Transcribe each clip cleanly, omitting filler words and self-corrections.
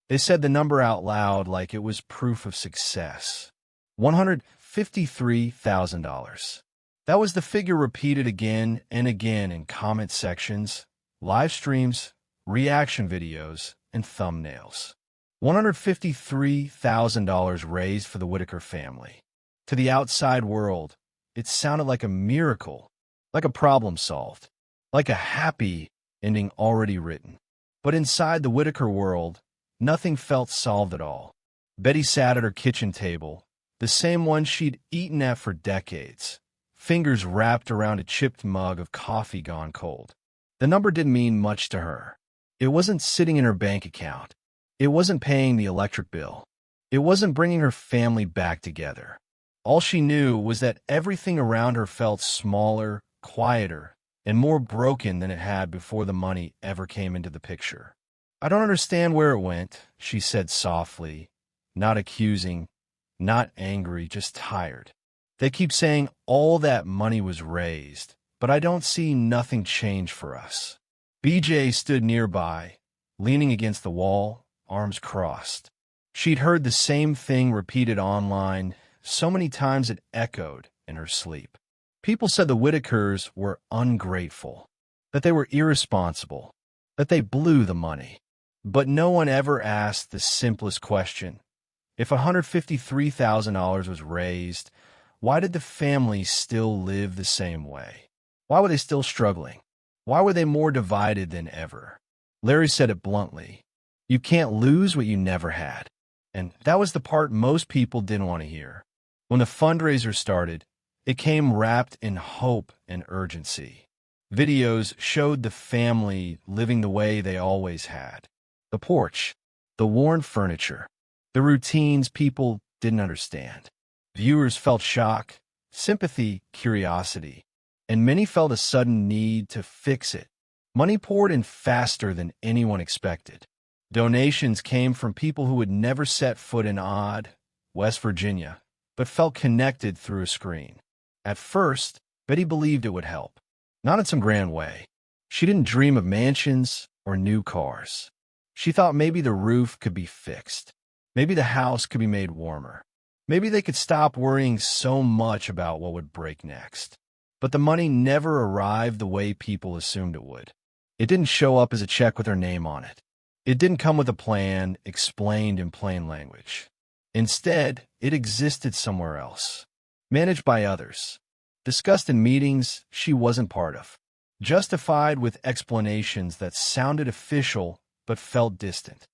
They said the number out loud like it was proof of success. $153,000. That was the figure repeated again and again in comment sections, live streams, reaction videos, and thumbnails. $153,000 raised for the Whittaker family. To the outside world, it sounded like a miracle, like a problem solved, like a happy ending already written. But inside the Whittaker world, nothing felt solved at all. Betty sat at her kitchen table, the same one she'd eaten at for decades, fingers wrapped around a chipped mug of coffee gone cold. The number didn't mean much to her. It wasn't sitting in her bank account. It wasn't paying the electric bill. It wasn't bringing her family back together. All she knew was that everything around her felt smaller, quieter, and more broken than it had before the money ever came into the picture. "I don't understand where it went," she said softly, not accusing, not angry, just tired. "They keep saying all that money was raised, but I don't see nothing change for us." BJ stood nearby, leaning against the wall, arms crossed. She'd heard the same thing repeated online so many times it echoed in her sleep. People said the Whittakers were ungrateful, that they were irresponsible, that they blew the money. But no one ever asked the simplest question. If $153,000 was raised, why did the family still live the same way? Why were they still struggling? Why were they more divided than ever? Larry said it bluntly. You can't lose what you never had. And that was the part most people didn't want to hear. When the fundraiser started, it came wrapped in hope and urgency. Videos showed the family living the way they always had. The porch, the worn furniture, the routines people didn't understand. Viewers felt shock, sympathy, curiosity, and many felt a sudden need to fix it. Money poured in faster than anyone expected. Donations came from people who had never set foot in Odd, West Virginia, but felt connected through a screen. At first, Betty believed it would help, not in some grand way. She didn't dream of mansions or new cars. She thought maybe the roof could be fixed. Maybe the house could be made warmer. Maybe they could stop worrying so much about what would break next. But the money never arrived the way people assumed it would. It didn't show up as a check with her name on it. It didn't come with a plan explained in plain language. Instead, it existed somewhere else, managed by others, discussed in meetings she wasn't part of, justified with explanations that sounded official but felt distant.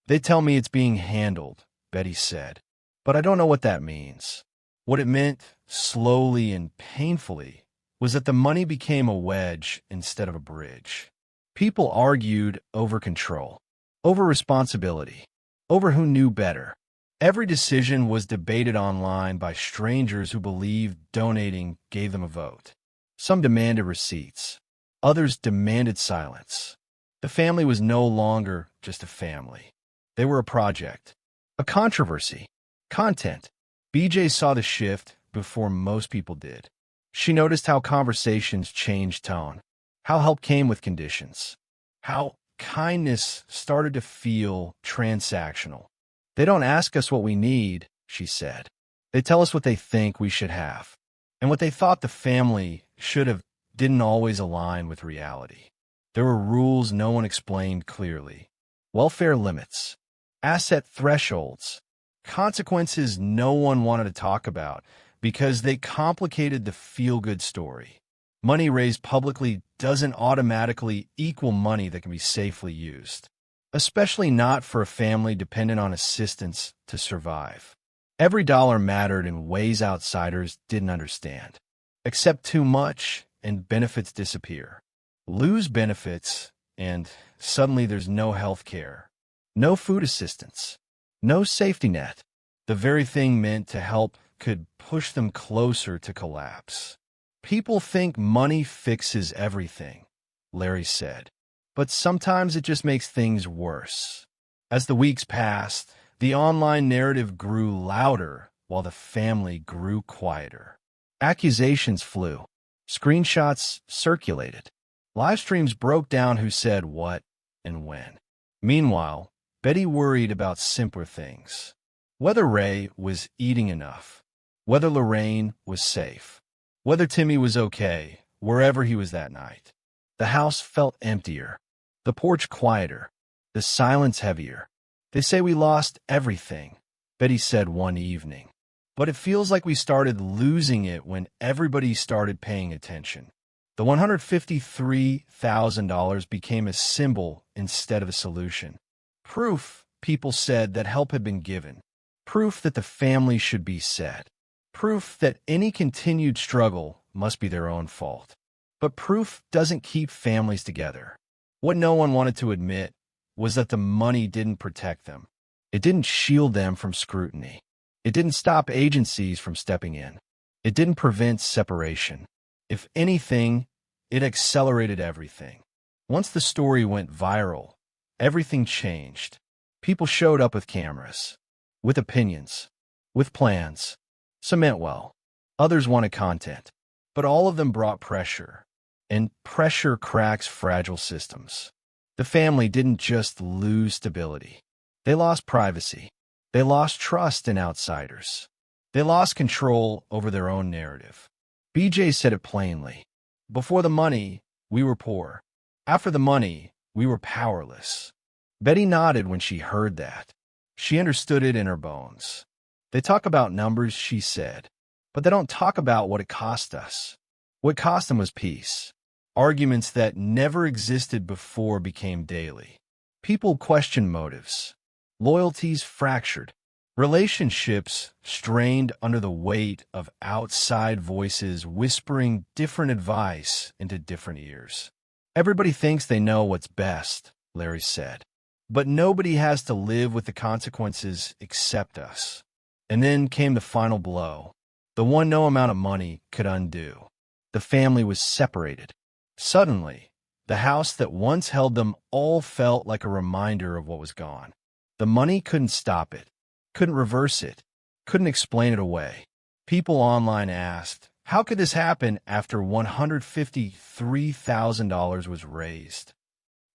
"They tell me it's being handled," Betty said, "but I don't know what that means." What it meant, slowly and painfully, was that the money became a wedge instead of a bridge. People argued over control, over responsibility, over who knew better. Every decision was debated online by strangers who believed donating gave them a vote. Some demanded receipts. Others demanded silence. The family was no longer just a family. They were a project, a controversy, content. BJ saw the shift before most people did. She noticed how conversations changed tone, how help came with conditions, how kindness started to feel transactional. "They don't ask us what we need," she said. "They tell us what they think we should have." And what they thought the family should have didn't always align with reality. There were rules no one explained clearly. Welfare limits, asset thresholds, consequences no one wanted to talk about because they complicated the feel-good story. Money raised publicly doesn't automatically equal money that can be safely used, especially not for a family dependent on assistance to survive. Every dollar mattered in ways outsiders didn't understand. Accept too much and benefits disappear. Lose benefits and suddenly there's no health care, no food assistance, no safety net. The very thing meant to help could push them closer to collapse. "People think money fixes everything," Larry said, "but sometimes it just makes things worse." As the weeks passed, the online narrative grew louder while the family grew quieter. Accusations flew. Screenshots circulated. Live streams broke down who said what and when. Meanwhile, Betty worried about simpler things. Whether Ray was eating enough, whether Lorraine was safe, whether Timmy was okay, wherever he was that night. The house felt emptier, the porch quieter, the silence heavier. They say we lost everything, Betty said one evening. But it feels like we started losing it when everybody started paying attention. The $153,000 became a symbol instead of a solution. Proof, people said, that help had been given. Proof that the family should be set. Proof that any continued struggle must be their own fault. But proof doesn't keep families together. What no one wanted to admit was that the money didn't protect them. It didn't shield them from scrutiny. It didn't stop agencies from stepping in. It didn't prevent separation. If anything, it accelerated everything. Once the story went viral, everything changed. People showed up with cameras, with opinions, with plans. Some meant well. Others wanted content. But all of them brought pressure. And pressure cracks fragile systems. The family didn't just lose stability. They lost privacy. They lost trust in outsiders. They lost control over their own narrative. BJ said it plainly. Before the money, we were poor. After the money, we were powerless. Betty nodded when she heard that. She understood it in her bones. They talk about numbers, she said, but they don't talk about what it cost us. What cost them was peace. Arguments that never existed before became daily. People questioned motives. Loyalties fractured. Relationships strained under the weight of outside voices whispering different advice into different ears. Everybody thinks they know what's best, Larry said. But nobody has to live with the consequences except us. And then came the final blow, the one no amount of money could undo. The family was separated. Suddenly, the house that once held them all felt like a reminder of what was gone. The money couldn't stop it, couldn't reverse it, couldn't explain it away. People online asked, how could this happen after $153,000 was raised?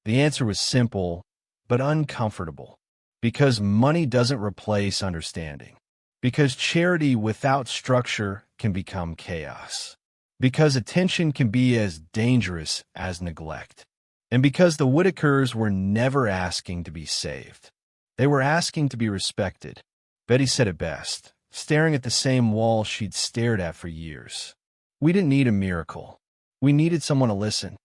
The answer was simple, but uncomfortable. Because money doesn't replace understanding. Because charity without structure can become chaos. Because attention can be as dangerous as neglect. And because the Whittakers were never asking to be saved. They were asking to be respected. Betty said it best, staring at the same wall she'd stared at for years. We didn't need a miracle. We needed someone to listen.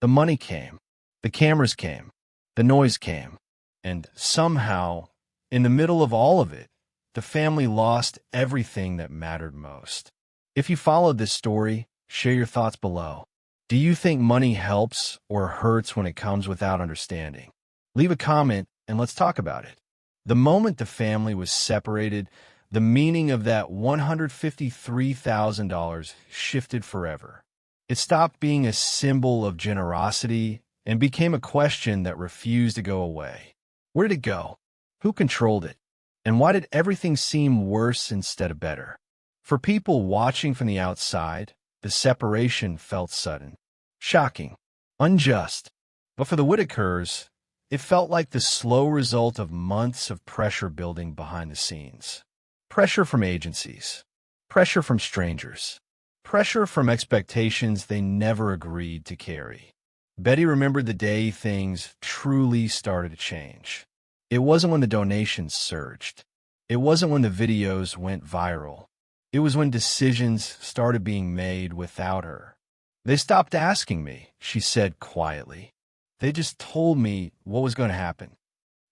The money came. The cameras came. The noise came. And somehow, in the middle of all of it, the family lost everything that mattered most. If you followed this story, share your thoughts below. Do you think money helps or hurts when it comes without understanding? Leave a comment and let's talk about it. The moment the family was separated, the meaning of that $153,000 shifted forever. It stopped being a symbol of generosity and became a question that refused to go away. Where did it go? Who controlled it? And why did everything seem worse instead of better? For people watching from the outside, the separation felt sudden, shocking, unjust. But for the Whittakers, it felt like the slow result of months of pressure building behind the scenes. Pressure from agencies, pressure from strangers, pressure from expectations they never agreed to carry. Betty remembered the day things truly started to change. It wasn't when the donations surged. It wasn't when the videos went viral. It was when decisions started being made without her. They stopped asking me, she said quietly. They just told me what was going to happen.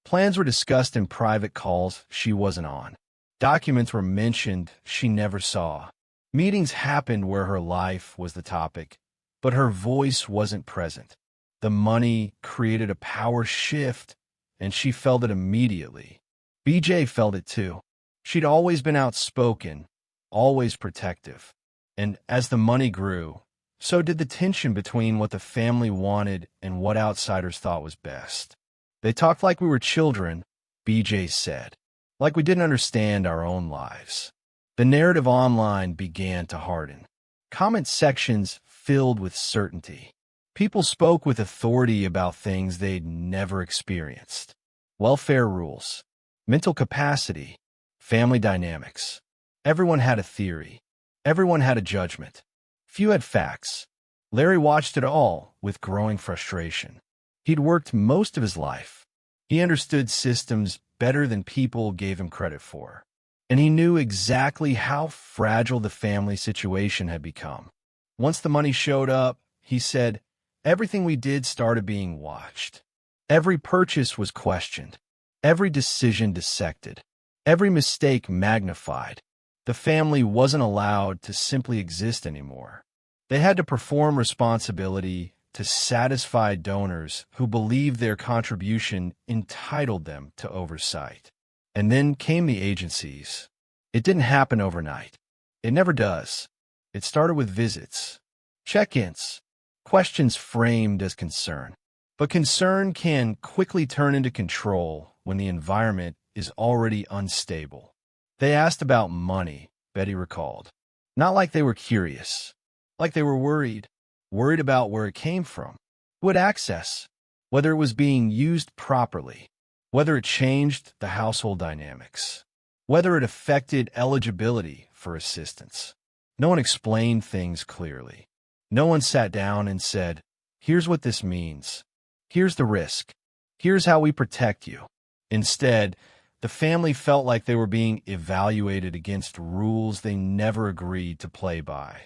Plans were discussed in private calls she wasn't on. Documents were mentioned she never saw. Meetings happened where her life was the topic, but her voice wasn't present. The money created a power shift, and she felt it immediately. BJ felt it too. She'd always been outspoken, always protective. And as the money grew, so did the tension between what the family wanted and what outsiders thought was best. They talked like we were children, BJ said, like we didn't understand our own lives. The narrative online began to harden. Comment sections filled with certainty. People spoke with authority about things they'd never experienced. welfare rules, mental capacity, family dynamics. Everyone had a theory. Everyone had a judgment. Few had facts. Larry watched it all with growing frustration. He'd worked most of his life. He understood systems better than people gave him credit for. And he knew exactly how fragile the family situation had become. Once the money showed up, he said, everything we did started being watched. Every purchase was questioned. Every decision dissected. Every mistake magnified. The family wasn't allowed to simply exist anymore. They had to perform responsibility to satisfy donors who believed their contribution entitled them to oversight. And then came the agencies. It didn't happen overnight. It never does. It started with visits, check-ins, questions framed as concern. But concern can quickly turn into control when the environment is already unstable. They asked about money, Betty recalled. Not like they were curious, like they were worried about where it came from, who had access, whether it was being used properly, whether it changed the household dynamics, whether it affected eligibility for assistance. No one explained things clearly. No one sat down and said, here's what this means. Here's the risk. Here's how we protect you. Instead, the family felt like they were being evaluated against rules they never agreed to play by.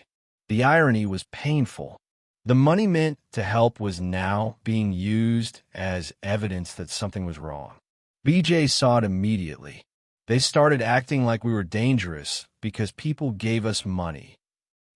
The irony was painful. The money meant to help was now being used as evidence that something was wrong. BJ saw it immediately. They started acting like we were dangerous because people gave us money.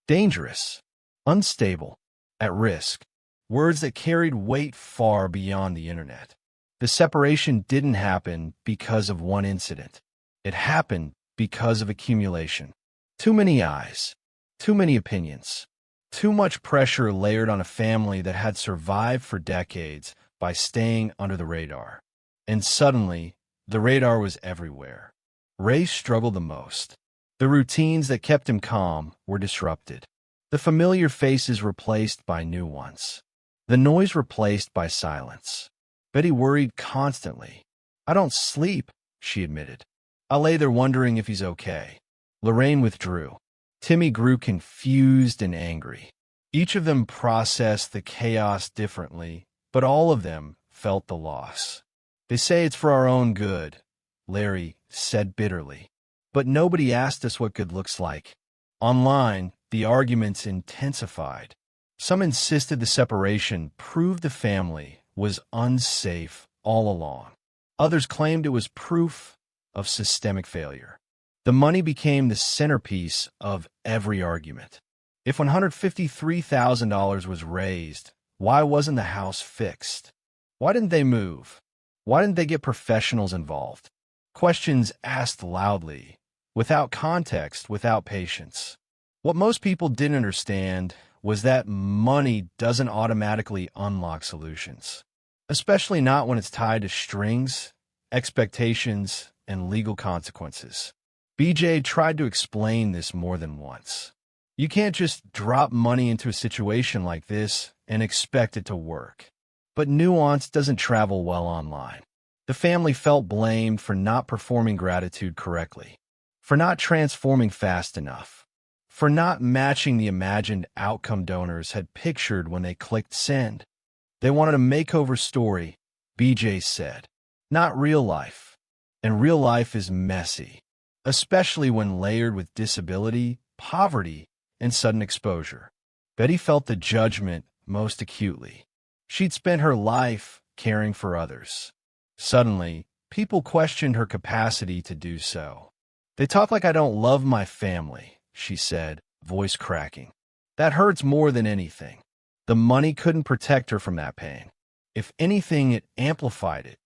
Dangerous, unstable, at risk. Words that carried weight far beyond the internet. The separation didn't happen because of one incident. It happened because of accumulation. Too many eyes, too many opinions, too much pressure layered on a family that had survived for decades by staying under the radar. And suddenly, the radar was everywhere. Ray struggled the most. The routines that kept him calm were disrupted. The familiar faces replaced by new ones. The noise replaced by silence. Betty worried constantly. I don't sleep, she admitted. I lay there wondering if he's okay. Lorraine withdrew. Timmy grew confused and angry. Each of them processed the chaos differently, but all of them felt the loss. They say it's for our own good, Larry said bitterly. But nobody asked us what good looks like. Online, the arguments intensified. Some insisted the separation proved the family was unsafe all along. Others claimed it was proof of systemic failure. The money became the centerpiece of every argument. If $153,000 was raised, why wasn't the house fixed? Why didn't they move? Why didn't they get professionals involved? Questions asked loudly, without context, without patience. What most people didn't understand was that money doesn't automatically unlock solutions, especially not when it's tied to strings, expectations, and legal consequences. BJ tried to explain this more than once. You can't just drop money into a situation like this and expect it to work. But nuance doesn't travel well online. The family felt blamed for not performing gratitude correctly, for not transforming fast enough, for not matching the imagined outcome donors had pictured when they clicked send. They wanted a makeover story, BJ said, not real life. And real life is messy, especially when layered with disability, poverty, and sudden exposure. Betty felt the judgment most acutely. She'd spent her life caring for others. Suddenly, people questioned her capacity to do so. They talk like I don't love my family, she said, voice cracking. That hurts more than anything. The money couldn't protect her from that pain. If anything, it amplified it.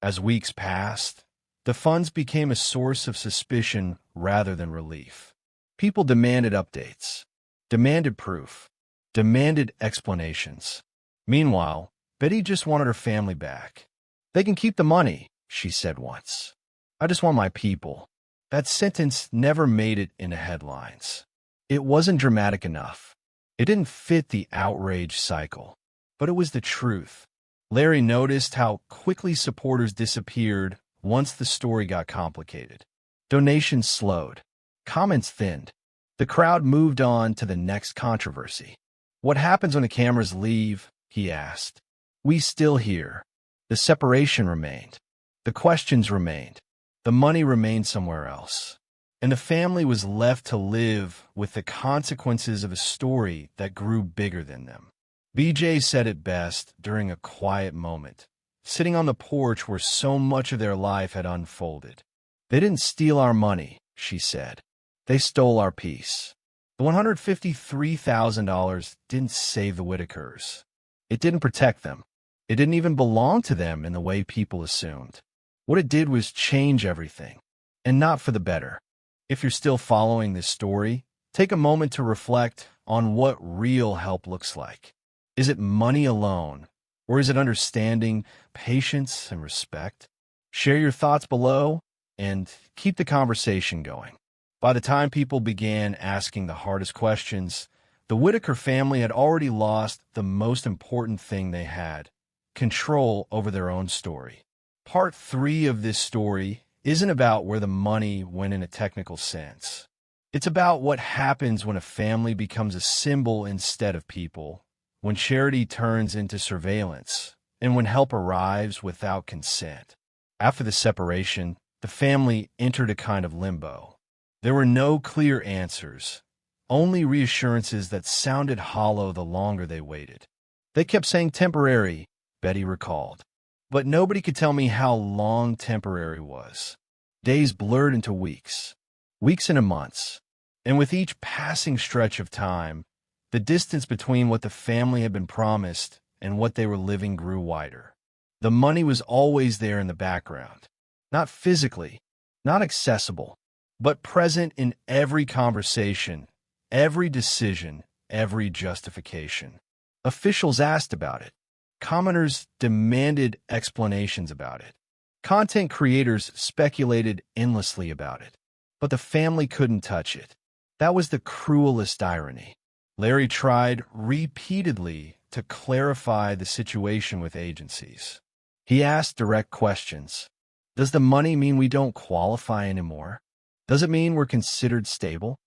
As weeks passed, the funds became a source of suspicion rather than relief. People demanded updates, demanded proof, demanded explanations. Meanwhile, Betty just wanted her family back. They can keep the money, she said once. I just want my people. That sentence never made it into headlines. It wasn't dramatic enough. It didn't fit the outrage cycle. But it was the truth. Larry noticed how quickly supporters disappeared once the story got complicated. Donations slowed. Comments thinned. The crowd moved on to the next controversy. "What happens when the cameras leave?" he asked. "We still hear." The separation remained. The questions remained. The money remained somewhere else. And the family was left to live with the consequences of a story that grew bigger than them. BJ said it best during a quiet moment, sitting on the porch where so much of their life had unfolded. "They didn't steal our money," she said. "They stole our peace." The $153,000 didn't save the Whittakers. It didn't protect them. It didn't even belong to them in the way people assumed. What it did was change everything, and not for the better. If you're still following this story, take a moment to reflect on what real help looks like. Is it money alone, or is it understanding, patience, and respect? Share your thoughts below, and keep the conversation going. By the time people began asking the hardest questions, the Whittaker family had already lost the most important thing they had: control over their own story. Part 3 of this story isn't about where the money went in a technical sense. It's about what happens when a family becomes a symbol instead of people, when charity turns into surveillance, and when help arrives without consent. After the separation, the family entered a kind of limbo. There were no clear answers, only reassurances that sounded hollow the longer they waited. "They kept saying temporary," Betty recalled. "But nobody could tell me how long temporary was." Days blurred into weeks, weeks into months, and with each passing stretch of time, the distance between what the family had been promised and what they were living grew wider. The money was always there in the background, not physically, not accessible, but present in every conversation, every decision, every justification. Officials asked about it. Commenters demanded explanations about it. Content creators speculated endlessly about it. But the family couldn't touch it. That was the cruelest irony. Larry tried repeatedly to clarify the situation with agencies. He asked direct questions. Does the money mean we don't qualify anymore? Does it mean we're considered stable?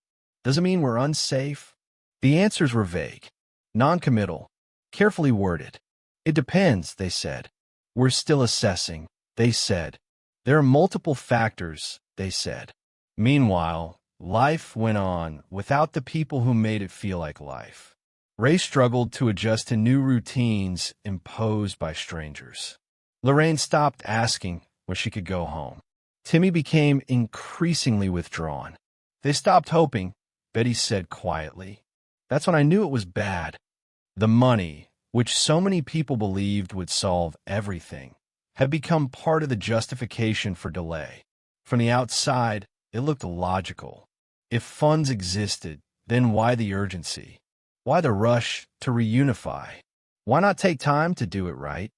Does it mean we're unsafe? The answers were vague, non-committal, carefully worded. "It depends," they said. "We're still assessing," they said. "There are multiple factors," they said. Meanwhile, life went on without the people who made it feel like life. Ray struggled to adjust to new routines imposed by strangers. Lorraine stopped asking when she could go home. Timmy became increasingly withdrawn. "They stopped hoping," Betty said quietly. "That's when I knew it was bad." The money, which so many people believed would solve everything, had become part of the justification for delay. From the outside, it looked logical. If funds existed, then why the urgency? Why the rush to reunify? Why not take time to do it right?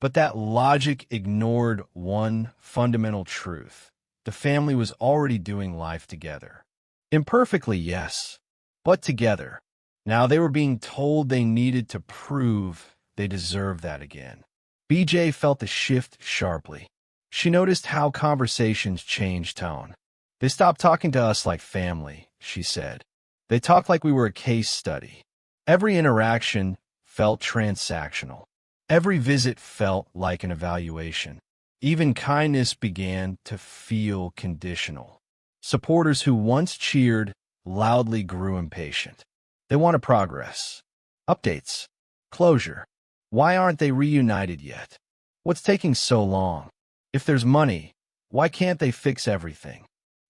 But that logic ignored one fundamental truth. The family was already doing life together. Imperfectly, yes, but together. Now they were being told they needed to prove they deserved that again. BJ felt the shift sharply. She noticed how conversations changed tone. "They stopped talking to us like family," she said. "They talked like we were a case study." Every interaction felt transactional. Every visit felt like an evaluation. Even kindness began to feel conditional. Supporters who once cheered loudly grew impatient. They wanted progress, updates, closure. Why aren't they reunited yet? What's taking so long? If there's money, why can't they fix everything?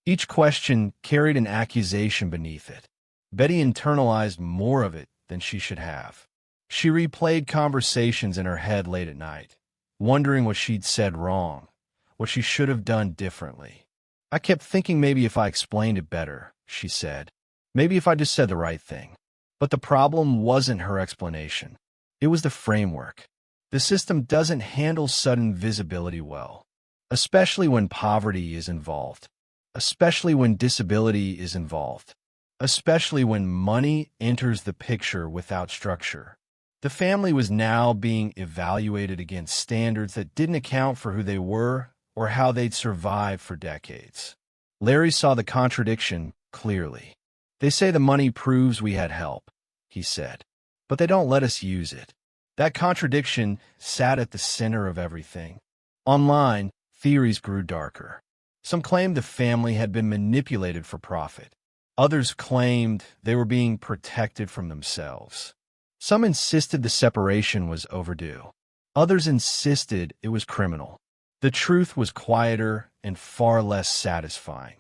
Each question carried an accusation beneath it. Betty internalized more of it than she should have. She replayed conversations in her head late at night, wondering what she'd said wrong, what she should have done differently. "I kept thinking maybe if I explained it better," she said. "Maybe if I just said the right thing." But the problem wasn't her explanation. It was the framework. The system doesn't handle sudden visibility well, especially when poverty is involved, especially when disability is involved, especially when money enters the picture without structure. The family was now being evaluated against standards that didn't account for who they were or how they'd survived for decades. Larry saw the contradiction clearly. "They say the money proves we had help," he said, "but they don't let us use it." That contradiction sat at the center of everything. Online, theories grew darker. Some claimed the family had been manipulated for profit. Others claimed they were being protected from themselves. Some insisted the separation was overdue. Others insisted it was criminal. The truth was quieter and far less satisfying.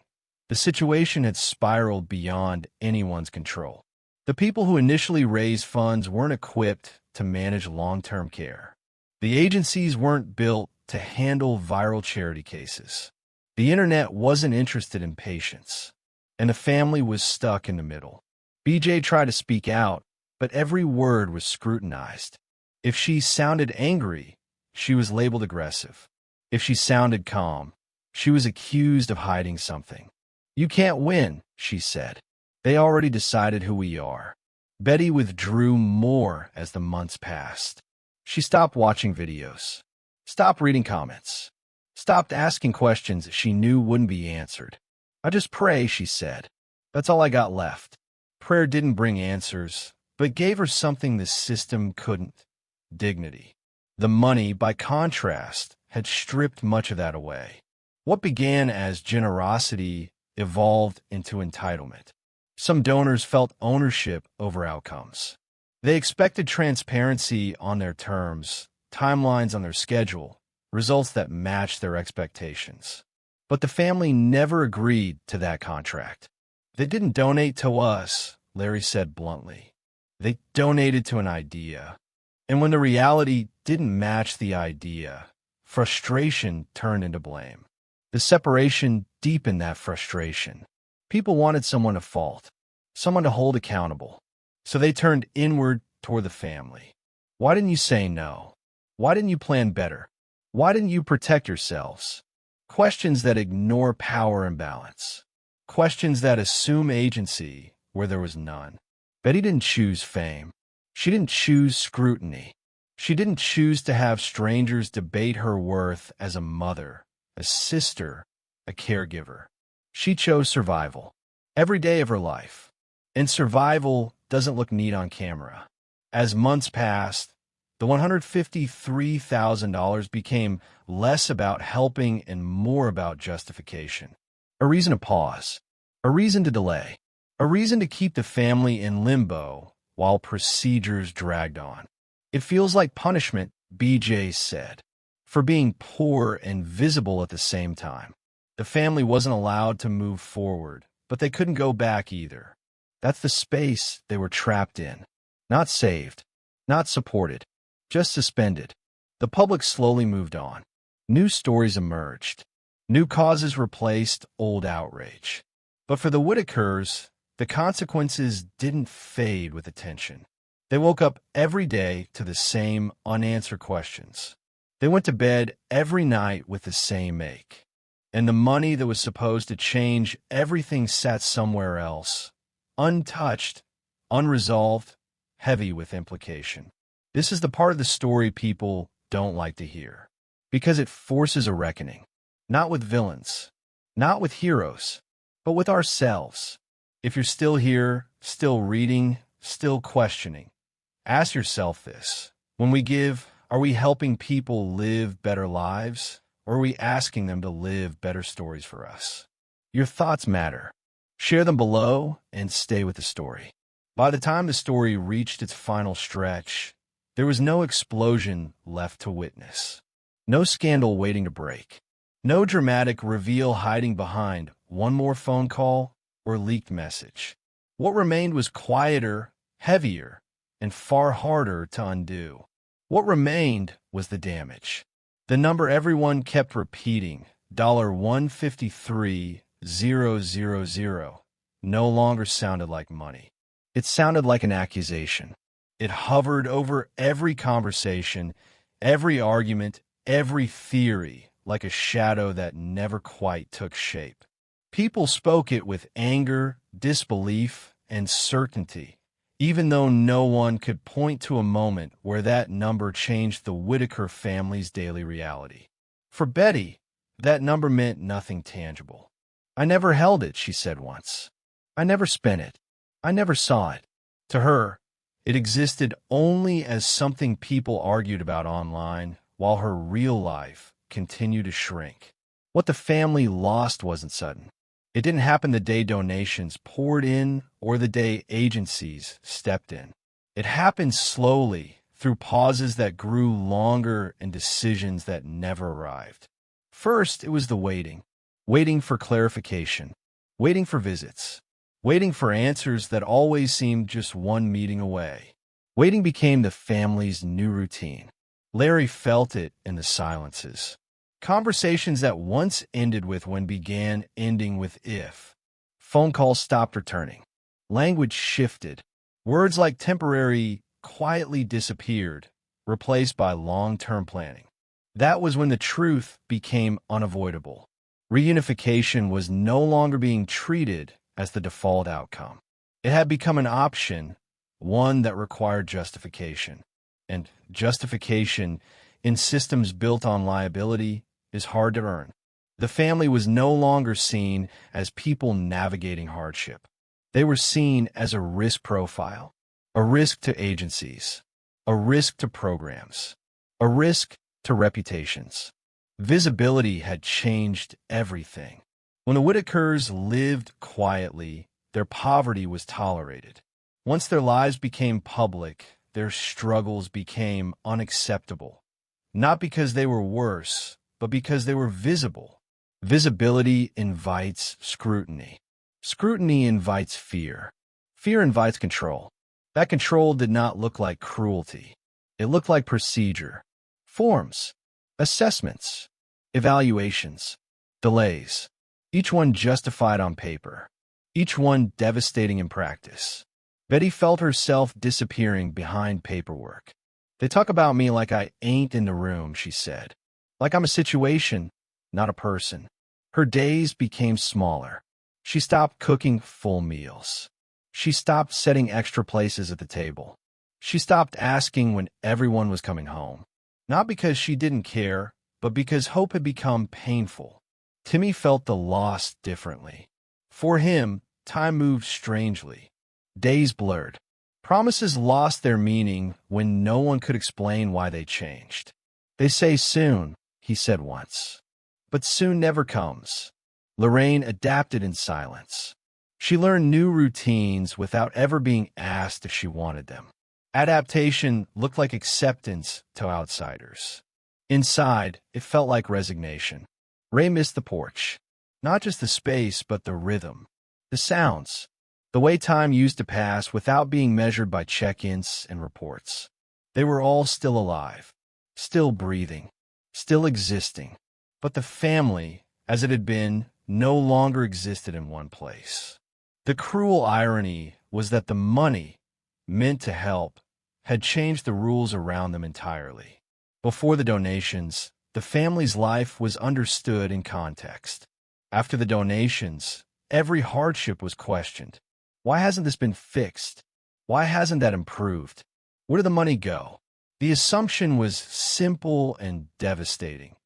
The situation had spiraled beyond anyone's control. The people who initially raised funds weren't equipped to manage long-term care. The agencies weren't built to handle viral charity cases. The internet wasn't interested in patience, and the family was stuck in the middle. BJ tried to speak out, but every word was scrutinized. If she sounded angry, she was labeled aggressive. If she sounded calm, she was accused of hiding something. "You can't win," she said. "They already decided who we are." Betty withdrew more as the months passed. She stopped watching videos, stopped reading comments, stopped asking questions she knew wouldn't be answered. "I just pray," she said. "That's all I got left." Prayer didn't bring answers, but gave her something the system couldn't: dignity. The money, by contrast, had stripped much of that away. What began as generosity evolved into entitlement. Some donors felt ownership over outcomes. They expected transparency on their terms, timelines on their schedule, results that matched their expectations. But the family never agreed to that contract. "They didn't donate to us," Larry said bluntly. "They donated to an idea." And when the reality didn't match the idea, frustration turned into blame. The separation deepened that frustration. People wanted someone to fault, someone to hold accountable. So they turned inward toward the family. "Why didn't you say no? Why didn't you plan better? Why didn't you protect yourselves?" Questions that ignore power imbalance. Questions that assume agency where there was none. Betty didn't choose fame. She didn't choose scrutiny. She didn't choose to have strangers debate her worth as a mother, a sister, a caregiver. She chose survival every day of her life. And survival doesn't look neat on camera. As months passed, the $153,000 became less about helping and more about justification. A reason to pause, a reason to delay, a reason to keep the family in limbo while procedures dragged on. "It feels like punishment," BJ said, "for being poor and visible at the same time." The family wasn't allowed to move forward, but they couldn't go back either. That's the space they were trapped in. Not saved, not supported, just suspended. The public slowly moved on. New stories emerged. New causes replaced old outrage. But for the Whittakers, the consequences didn't fade with attention. They woke up every day to the same unanswered questions. They went to bed every night with the same ache. And the money that was supposed to change everything sat somewhere else, untouched, unresolved, heavy with implication. This is the part of the story people don't like to hear, because it forces a reckoning, not with villains, not with heroes, but with ourselves. If you're still here, still reading, still questioning, ask yourself this. When we give, are we helping people live better lives, or are we asking them to live better stories for us? Your thoughts matter. Share them below and stay with the story. By the time the story reached its final stretch, there was no explosion left to witness. No scandal waiting to break. No dramatic reveal hiding behind one more phone call or leaked message. What remained was quieter, heavier, and far harder to undo. What remained was the damage. The number everyone kept repeating, $153,000, no longer sounded like money. It sounded like an accusation. It hovered over every conversation, every argument, every theory, like a shadow that never quite took shape. People spoke it with anger, disbelief, and certainty, even though no one could point to a moment where that number changed the Whittaker family's daily reality. For Betty, that number meant nothing tangible. "I never held it," she said once. "I never spent it. I never saw it." To her, it existed only as something people argued about online, while her real life continued to shrink. What the family lost wasn't sudden. It didn't happen the day donations poured in or the day agencies stepped in. It happened slowly, through pauses that grew longer and decisions that never arrived. First, it was the waiting. Waiting for clarification. Waiting for visits. Waiting for answers that always seemed just one meeting away. Waiting became the family's new routine. Larry felt it in the silences. Conversations that once ended with when began ending with if. Phone calls stopped returning. Language shifted. Words like temporary quietly disappeared, replaced by long-term planning. That was when the truth became unavoidable. Reunification was no longer being treated as the default outcome. It had become an option, one that required justification. And justification in systems built on liability is hard to earn. The family was no longer seen as people navigating hardship. They were seen as a risk profile, a risk to agencies, a risk to programs, a risk to reputations. Visibility had changed everything. When the Whittakers lived quietly, their poverty was tolerated. Once their lives became public, their struggles became unacceptable. Not because they were worse, but because they were visible. Visibility invites scrutiny. Scrutiny invites fear. Fear invites control. That control did not look like cruelty. It looked like procedure. Forms, assessments, evaluations, delays. Each one justified on paper. Each one devastating in practice. Betty felt herself disappearing behind paperwork. "They talk about me like I ain't in the room," she said. "Like I'm a situation, not a person." Her days became smaller. She stopped cooking full meals. She stopped setting extra places at the table. She stopped asking when everyone was coming home. Not because she didn't care, but because hope had become painful. Timmy felt the loss differently. For him, time moved strangely. Days blurred. Promises lost their meaning when no one could explain why they changed. "They say soon," he said once. But soon never comes. Lorraine adapted in silence. She learned new routines without ever being asked if she wanted them. Adaptation looked like acceptance to outsiders. Inside, it felt like resignation. Ray missed the porch. Not just the space, but the rhythm. The sounds. The way time used to pass without being measured by check-ins and reports. They were all still alive, still breathing, still existing. But the family, as it had been, no longer existed in one place. The cruel irony was that the money, meant to help, had changed the rules around them entirely. Before the donations, the family's life was understood in context. After the donations, every hardship was questioned. Why hasn't this been fixed? Why hasn't that improved? Where did the money go? The assumption was simple and devastating.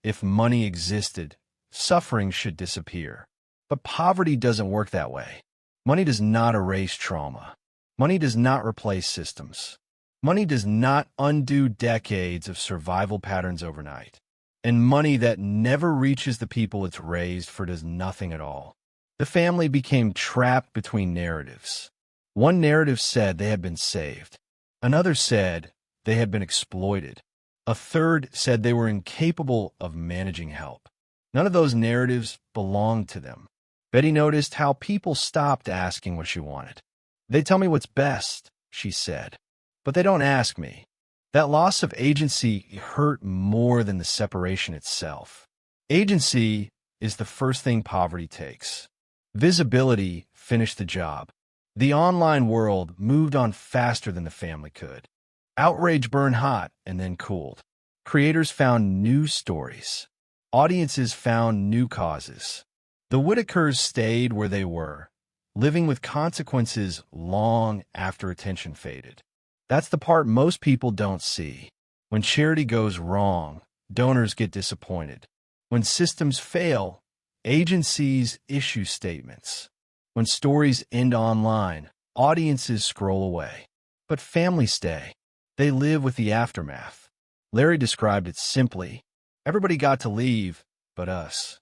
If money existed, suffering should disappear. But poverty doesn't work that way. Money does not erase trauma. Money does not replace systems. Money does not undo decades of survival patterns overnight. And money that never reaches the people it's raised for does nothing at all. The family became trapped between narratives. One narrative said they had been saved. Another said they had been exploited. A third said they were incapable of managing help. None of those narratives belonged to them. Betty noticed how people stopped asking what she wanted. "They tell me what's best," she said, "but they don't ask me." That loss of agency hurt more than the separation itself. Agency is the first thing poverty takes. Visibility finished the job. The online world moved on faster than the family could. Outrage burned hot and then cooled. Creators found new stories. Audiences found new causes. The Whittakers stayed where they were, living with consequences long after attention faded. That's the part most people don't see. When charity goes wrong, donors get disappointed. When systems fail, agencies issue statements. When stories end online, audiences scroll away. But families stay. They live with the aftermath. Larry described it simply. Everybody got to leave, but us.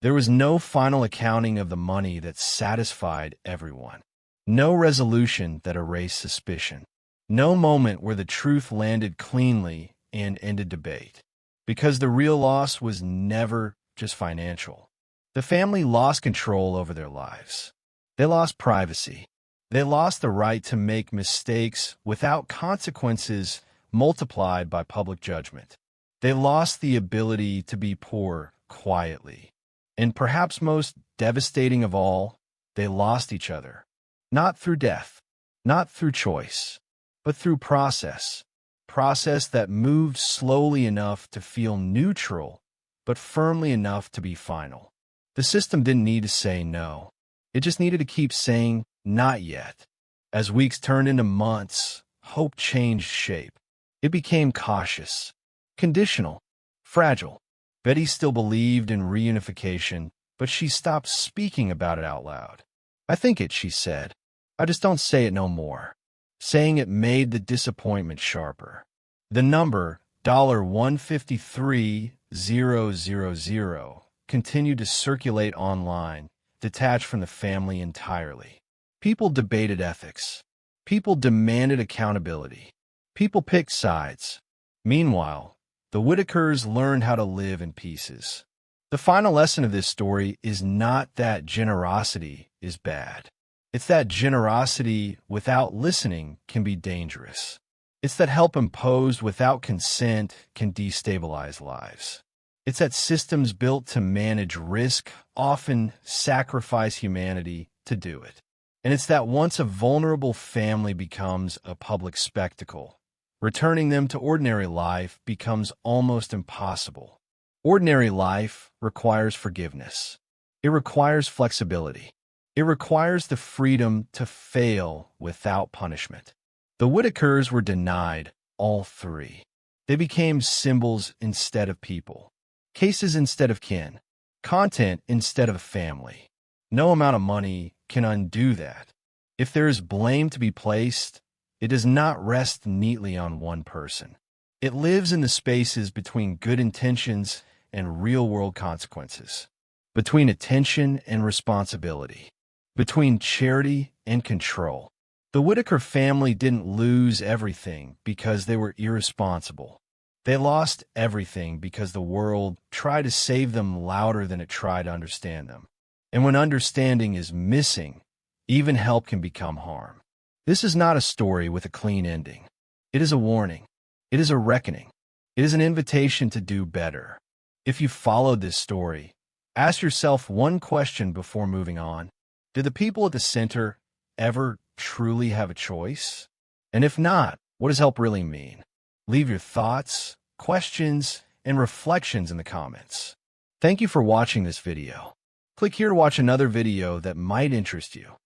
There was no final accounting of the money that satisfied everyone. No resolution that erased suspicion. No moment where the truth landed cleanly and ended debate. Because the real loss was never just financial. The family lost control over their lives. They lost privacy. They lost the right to make mistakes without consequences multiplied by public judgment. They lost the ability to be poor quietly. And perhaps most devastating of all, they lost each other. Not through death, not through choice, but through process. Process that moved slowly enough to feel neutral, but firmly enough to be final. The system didn't need to say no. It just needed to keep saying, not yet. As weeks turned into months, hope changed shape. It became cautious, conditional, fragile. Betty still believed in reunification, but she stopped speaking about it out loud. I think it, she said. I just don't say it no more. Saying it made the disappointment sharper. The number, $153,000, continued to circulate online, detached from the family entirely. People debated ethics. People demanded accountability. People picked sides. Meanwhile, the Whittakers learned how to live in pieces. The final lesson of this story is not that generosity is bad. It's that generosity without listening can be dangerous. It's that help imposed without consent can destabilize lives. It's that systems built to manage risk often sacrifice humanity to do it. And it's that once a vulnerable family becomes a public spectacle, returning them to ordinary life becomes almost impossible. Ordinary life requires forgiveness. It requires flexibility. It requires the freedom to fail without punishment. The Whittakers were denied all three. They became symbols instead of people, cases instead of kin, content instead of family. No amount of money can undo that. If there is blame to be placed, it does not rest neatly on one person. It lives in the spaces between good intentions and real-world consequences, between attention and responsibility, between charity and control. The Whittaker family didn't lose everything because they were irresponsible. They lost everything because the world tried to save them louder than it tried to understand them. And when understanding is missing, even help can become harm. This is not a story with a clean ending. It is a warning. It is a reckoning. It is an invitation to do better. If you followed this story, ask yourself one question before moving on. Did the people at the center ever truly have a choice? And if not, what does help really mean? Leave your thoughts, questions, and reflections in the comments. Thank you for watching this video. Click here to watch another video that might interest you.